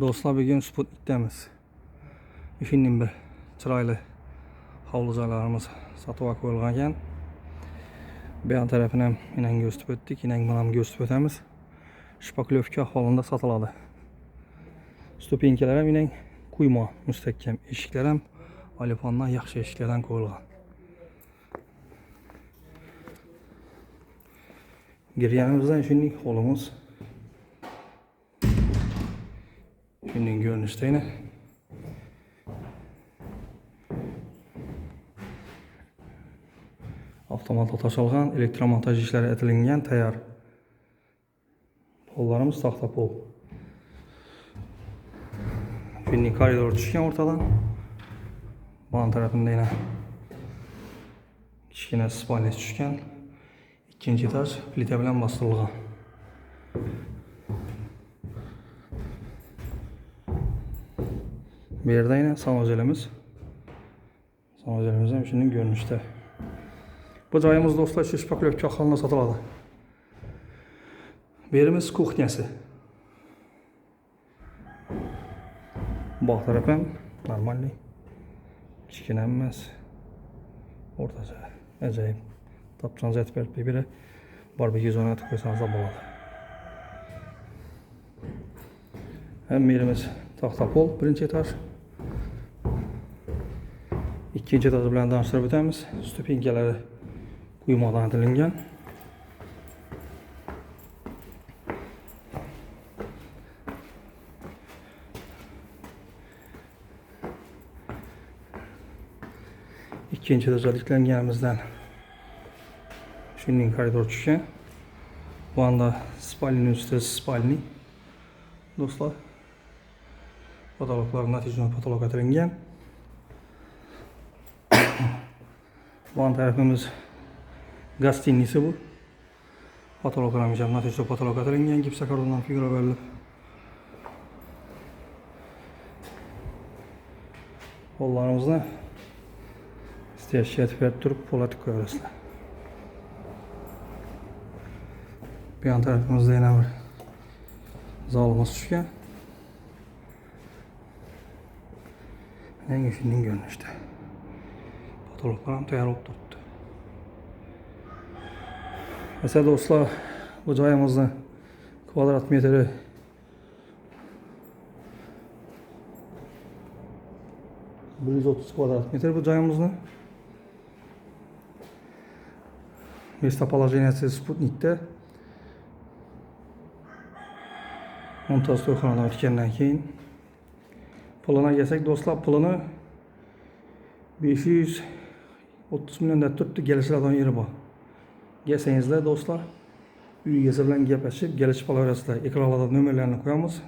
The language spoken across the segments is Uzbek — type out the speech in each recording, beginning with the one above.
Dostlar, bugün Sputnik'temiz. Efendim bir çıraylı havlucalarımız satıva koyulgan ekan. Bir yan tarafını inen gösterip öttik, inen bana gösterip ötemiz. Şpaklovka ahvalında satılады. Stupenkalar hem inen kuyma müstehkem, eşikler hem alifandan yaxşı eşiklerden koyulgan. Girganimizdan shunday holimiz. Shunday görünüşte yine. Avtomatla taşılgan, elektromontaj işleri etilingen tayyor. Pollarımız taxta pol. Shunday koridor tushgan ortadan. Ban tarafında yine kichkina spalniya tushgan. İkinci etaj plita bilan bastırılgan. Bu yerda yine sanuzelimiz. Sanuzelimiz ham shunday görünüşte. Bu joyimiz dostlar shu Shpaklovka ahvolida sotiladi. Bu yerimiz kuxnyasi. Bu taraf ham normalniy. Kichkina emas. O'rtacha. Ajoyib. Tapçanız et verib biri barbekü zona atıp koysanız da bo'ladi. Hem yerimiz taxta pol, birinci etaj. İkinci etajı bilan tanıştırib o'tamiz. Stupenkalari quymadan etilingan. İkinci etaja yüklenganimizdan shunday koridor tushgan. Bu anda spalniy üstü spalniy. Dostlar, patologlar natijada patolog etilingan. Bu an tarafımız gostinisi bu. Patologlar ham natijada patolog etilingan, gipsokardondan figura berilib. Qo'llarimizni isteyişe verib turib po'lat koyarasizlar. Bir yan tarafımızda yine bir zalımız tushgan. En shunday görünüşte. Patologlar ham tayyor bo'lib turibdi. Mesela dostlar, bu joyimizning kvadrat metri 130 kvadrat metr bu joyimizning. Местоположение Sputnik'te. Montaj to'yxonadan o'tgandan keyin puluna kelsak dostlar, pulini 530 milliondan turibdi, kelishiladigan yeri bor. Kelsangizlar dostlar, uy egasi bilan gaplashib, kelishib olaverasizlar. Ekranlarda nomerlarini qo'yamiz.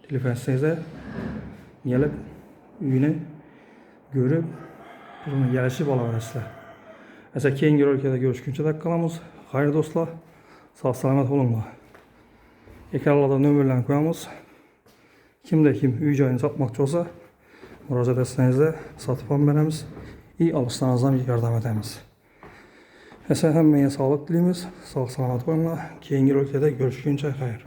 Telefon etsangizlar, kelib uyini ko'rib, pulini kelishib olaverasizlar. Mesela keyingi rolikada görüşkünçe de kalamiz. Hayır dostlar, sağ selamet olun. Ekranlarda nömerlerini koyamiz. Kimde kim uy joyini satmoqchi olsa, murojaat etsangizlar, satıp ham beramiz. İyi alışlarınızdan yardım edemiz. Mesela hemmeye sağlık dileymiz. Sağ selamet olun. Keyingi rolikada görüşkünçe hayır.